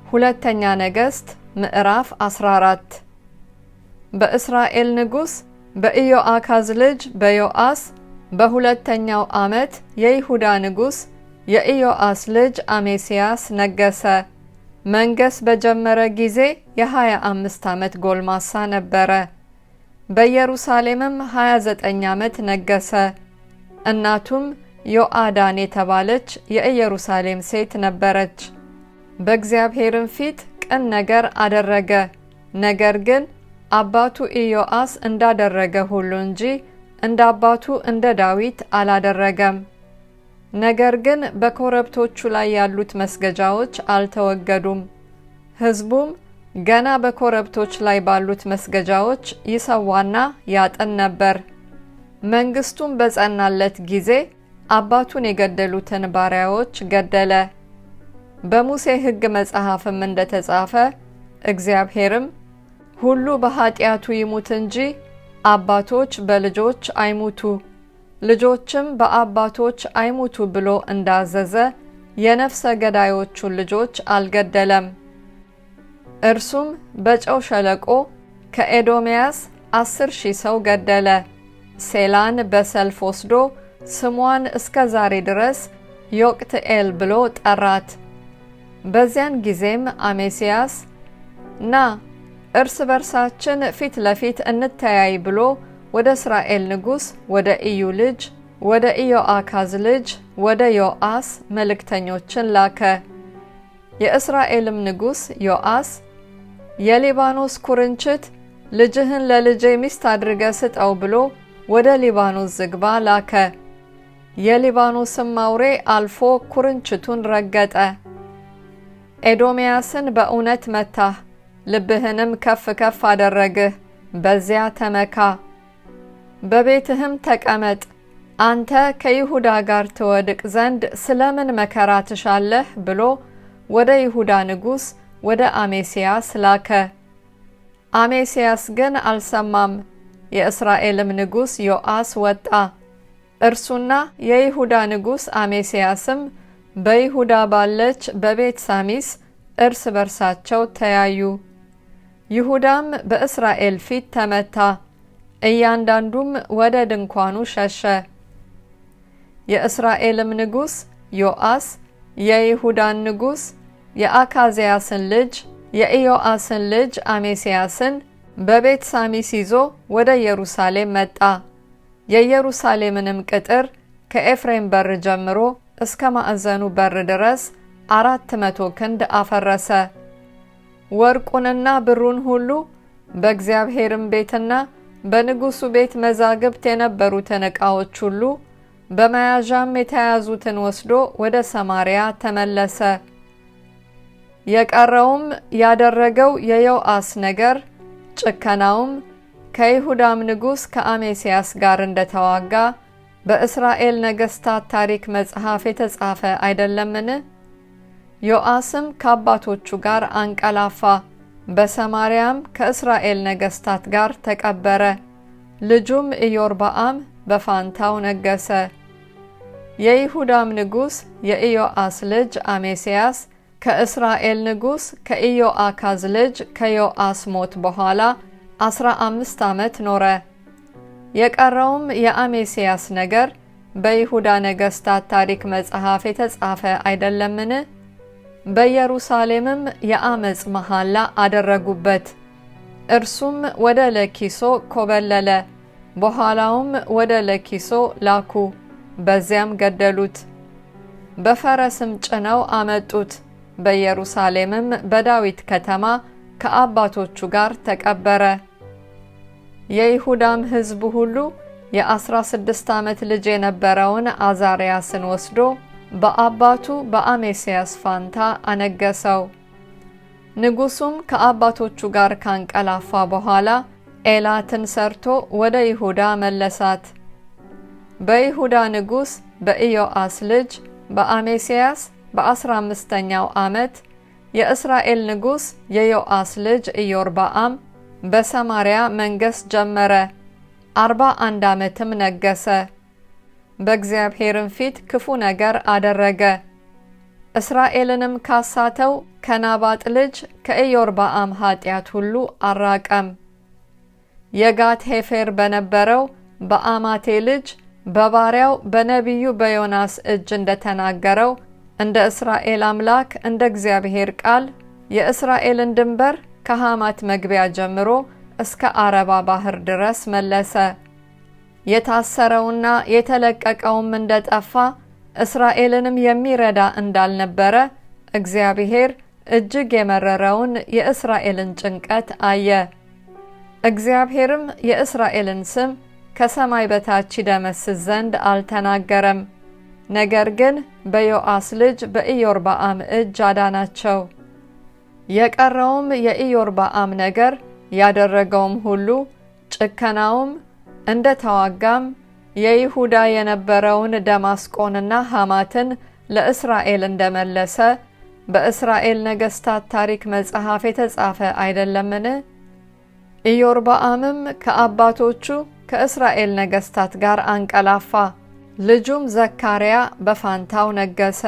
ሁለተኛ ነገሥት ምዕራፍ 14 በእስራኤል ንጉስ በኢዮአካዝ ልጅ በዮአስ በሁለተኛው ዓመት የይሁዳ ንጉስ የኢዮአስ ልጅ አሜስያስ ነገሰ። መንገስ በጀመረ ጊዜ የ25 ዓመት ጎልማሳ ነበረ። በኢየሩሳሌምም 29 ዓመት ነገሰ። እናቱም ዮአዳን የተባለች የኢየሩሳሌም ሴት ነበረች። በእግዚአብሔርም ፊት ቅን ነገር አደረገ። ነገር ግን አባቱ ኢዮአስ እንዳደረገ ሁሉ እንጂ እንደ አባቱ እንደ ዳዊት አላደረገም። ነገር ግን በኮረብቶቹ ላይ ያሉት መስገጃዎች አልተወገዱም። ሕዝቡም ገና በኮረብቶች ላይ ባሉት መስገጃዎች ይሰዋና ያጥን ነበር። መንግስቱም በጸናለት ጊዜ አባቱን የገደሉትን ባሪያዎች ገደለ። በሙሴ ሕግ መጽሐፍም እንደተጻፈ እግዚአብሔርም ሁሉ በኃጢአቱ ይሙት እንጂ አባቶች በልጆች አይሙቱ፣ ልጆችም በአባቶች አይሙቱ ብሎ እንዳዘዘ የነፍሰ ገዳዮቹን ልጆች አልገደለም። እርሱም በጨው ሸለቆ ከኤዶምያስ 10,000 ሰው ገደለ። ሴላን በሰልፍ ወስዶ ስሟን እስከ ዛሬ ድረስ ዮቅትኤል ብሎ ጠራት። በዚያን ጊዜም አሜስያስ ና እርስ በርሳችን ፊት ለፊት እንተያይ ብሎ ወደ እስራኤል ንጉስ ወደ ኢዩ ልጅ ወደ ኢዮአካዝ ልጅ ወደ ዮአስ መልእክተኞችን ላከ። የእስራኤልም ንጉስ ዮአስ የሊባኖስ ኩርንችት ልጅህን ለልጄ ሚስት አድርገ ስጠው ብሎ ወደ ሊባኖስ ዝግባ ላከ። የሊባኖስም አውሬ አልፎ ኩርንችቱን ረገጠ። ኤዶምያስን በእውነት መታህ፣ ልብህንም ከፍ ከፍ አደረግህ፣ በዚያ ተመካ፣ በቤትህም ተቀመጥ። አንተ ከይሁዳ ጋር ትወድቅ ዘንድ ስለምን መከራ ትሻለህ ብሎ ወደ ይሁዳ ንጉስ ወደ አሜስያስ ላከ። አሜስያስ ግን አልሰማም። የእስራኤልም ንጉስ ዮአስ ወጣ። እርሱና የይሁዳ ንጉስ አሜስያስም በይሁዳ ባለች በቤት ሳሚስ እርስ በርሳቸው ተያዩ። ይሁዳም በእስራኤል ፊት ተመታ፣ እያንዳንዱም ወደ ድንኳኑ ሸሸ። የእስራኤልም ንጉስ ዮአስ የይሁዳን ንጉስ የአካዝያስን ልጅ የኢዮአስን ልጅ አሜስያስን በቤት ሳሚስ ይዞ ወደ ኢየሩሳሌም መጣ። የኢየሩሳሌምንም ቅጥር ከኤፍሬም በር ጀምሮ እስከ ማዕዘኑ በር ድረስ 400 ክንድ አፈረሰ። ወርቁንና ብሩን ሁሉ በእግዚአብሔርም ቤትና በንጉሱ ቤት መዛግብት የነበሩትን ዕቃዎች ሁሉ በመያዣም የተያዙትን ወስዶ ወደ ሰማርያ ተመለሰ። የቀረውም ያደረገው የዮአስ ነገር ጭከናውም ከይሁዳም ንጉስ ከአሜስያስ ጋር እንደተዋጋ በእስራኤል ነገስታት ታሪክ መጽሐፍ የተጻፈ አይደለምን? ዮአስም ከአባቶቹ ጋር አንቀላፋ፣ በሰማርያም ከእስራኤል ነገስታት ጋር ተቀበረ። ልጁም ኢዮርብዓም በፋንታው ነገሰ። የይሁዳም ንጉስ የኢዮአስ ልጅ አሜስያስ ከእስራኤል ንጉስ ከኢዮአካዝ ልጅ ከዮአስ ሞት በኋላ 15 ዓመት ኖረ። የቀረውም የአሜስያስ ነገር በይሁዳ ነገስታት ታሪክ መጽሐፍ የተጻፈ አይደለምን? በኢየሩሳሌምም የአመጽ መሐላ አደረጉበት። እርሱም ወደ ለኪሶ ኮበለለ። በኋላውም ወደ ለኪሶ ላኩ፣ በዚያም ገደሉት። በፈረስም ጭነው አመጡት። በኢየሩሳሌምም በዳዊት ከተማ ከአባቶቹ ጋር ተቀበረ። የይሁዳም ሕዝብ ሁሉ የ16 ዓመት ልጅ የነበረውን አዛርያስን ወስዶ በአባቱ በአሜስያስ ፋንታ አነገሰው። ንጉሱም ከአባቶቹ ጋር ካንቀላፋ በኋላ ኤላትን ሰርቶ ወደ ይሁዳ መለሳት። በይሁዳ ንጉስ በኢዮአስ ልጅ በአሜስያስ በ15ኛው ዓመት የእስራኤል ንጉስ የዮአስ ልጅ ኢዮርብዓም በሰማርያ መንገስ ጀመረ። 41 ዓመትም ነገሰ። በእግዚአብሔርም ፊት ክፉ ነገር አደረገ። እስራኤልንም ካሳተው ከናባጥ ልጅ ከኢዮርብዓም ኃጢአት ሁሉ አራቀም። የጋት ሄፌር በነበረው በአማቴ ልጅ በባሪያው በነቢዩ በዮናስ እጅ እንደተናገረው እንደ እስራኤል አምላክ እንደ እግዚአብሔር ቃል የእስራኤልን ድንበር ከሐማት መግቢያ ጀምሮ እስከ አረባ ባህር ድረስ መለሰ። የታሰረውና የተለቀቀውም እንደጠፋ እስራኤልንም የሚረዳ እንዳልነበረ እግዚአብሔር እጅግ የመረረውን የእስራኤልን ጭንቀት አየ። እግዚአብሔርም የእስራኤልን ስም ከሰማይ በታች ይደመስስ ዘንድ አልተናገረም። ነገር ግን በዮአስ ልጅ በኢዮርብዓም እጅ አዳናቸው። የቀረውም የኢዮርብዓም ነገር ያደረገውም ሁሉ ጭከናውም እንደ ተዋጋም የይሁዳ የነበረውን ደማስቆንና ሐማትን ለእስራኤል እንደመለሰ በእስራኤል ነገሥታት ታሪክ መጽሐፍ የተጻፈ አይደለምን? ኢዮርብዓምም ከአባቶቹ ከእስራኤል ነገሥታት ጋር አንቀላፋ፣ ልጁም ዘካርያ በፋንታው ነገሰ።